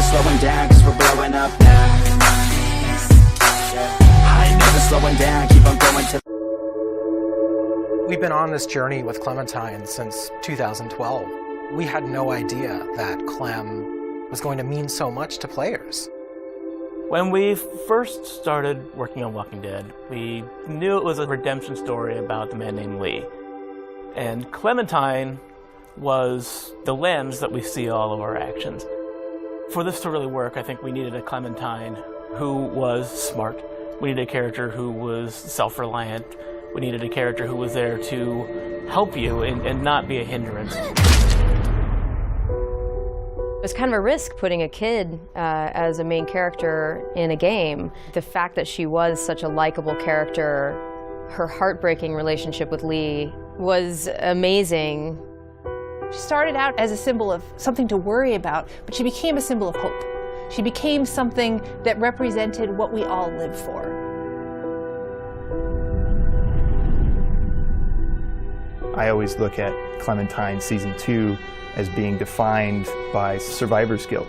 slowing down, cause we're blowing up now. I ain't never slowing down, keep on going till... We've been on this journey with Clementine since 2012. We had no idea that Clem was going to mean so much to players. When we first started working on Walking Dead, we knew it was a redemption story about the man named Lee. And Clementine was the lens that we see all of our actions. For this to really work, I think we needed a Clementine who was smart. We needed a character who was self-reliant. We needed a character who was there to help you and not be a hindrance. It was kind of a risk putting a kid as a main character in a game. The fact that she was such a likable character, her heartbreaking relationship with Lee was amazing. She started out as a symbol of something to worry about, but she became a symbol of hope. She became something that represented what we all live for. I always look at Clementine Season 2 as being defined by survivor's guilt.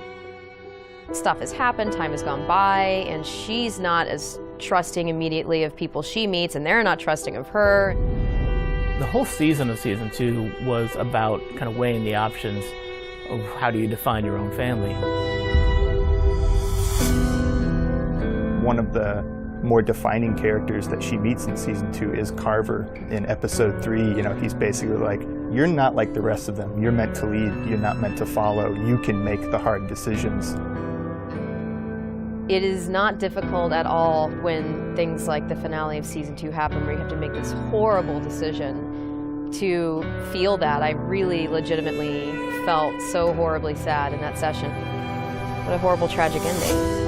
Stuff has happened, time has gone by, and she's not as trusting immediately of people she meets, and they're not trusting of her. The whole season of Season 2 was about kind of weighing the options of how do you define your own family. One of the more defining characters that she meets in Season 2 is Carver. In Episode 3, you know, he's basically like, you're not like the rest of them. You're meant to lead, you're not meant to follow. You can make the hard decisions. It is not difficult at all when things like the finale of Season 2 happen, where you have to make this horrible decision to feel that. I really legitimately felt so horribly sad in that session. What a horrible, tragic ending.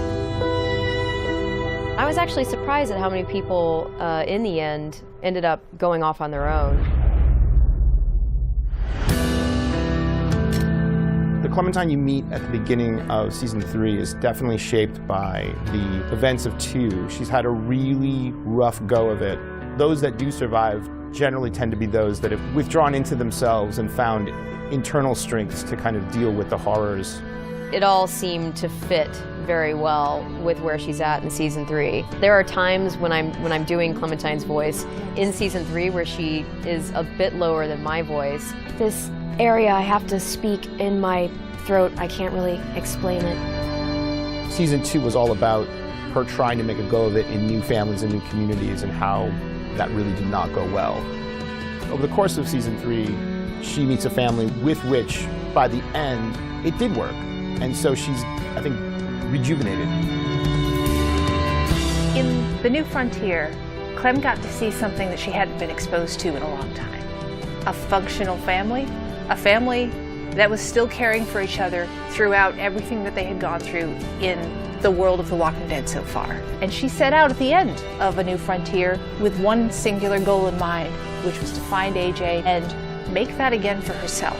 I was actually surprised at how many people in the end ended up going off on their own. The Clementine you meet at the beginning of Season 3 is definitely shaped by the events of 2. She's had a really rough go of it. Those that do survive generally tend to be those that have withdrawn into themselves and found internal strengths to kind of deal with the horrors. It all seemed to fit very well with where she's at in Season 3. There are times when I'm doing Clementine's voice in Season 3 where she is a bit lower than my voice. This area I have to speak in my throat, I can't really explain it. Season 2 was all about her trying to make a go of it in new families and new communities, and how that really did not go well. Over the course of Season 3, she meets a family with which, by the end, it did work. And so she's, I think, rejuvenated. In The New Frontier, Clem got to see something that she hadn't been exposed to in a long time. A functional family, a family that was still caring for each other throughout everything that they had gone through in the world of The Walking Dead so far. And she set out at the end of A New Frontier with one singular goal in mind, which was to find AJ and make that again for herself.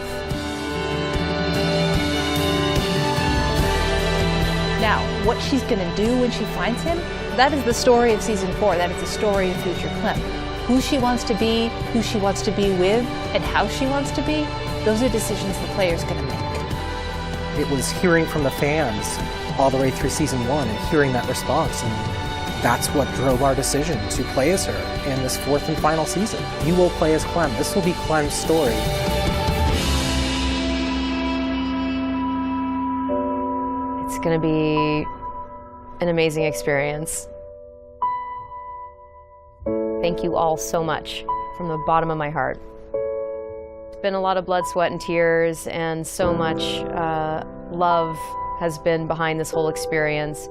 Now, what she's going to do when she finds him, that is the story of Season 4. That is the story of future Clem. Who she wants to be, who she wants to be with, and how she wants to be, those are decisions the player's going to make. It was hearing from the fans all the way through Season 1 and hearing that response, and that's what drove our decision to play as her in this 4th and final season. You will play as Clem. This will be Clem's story. It's going to be an amazing experience. Thank you all so much from the bottom of my heart. It's been a lot of blood, sweat, and tears, and so much love has been behind this whole experience.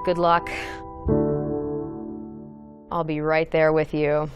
Good luck. I'll be right there with you.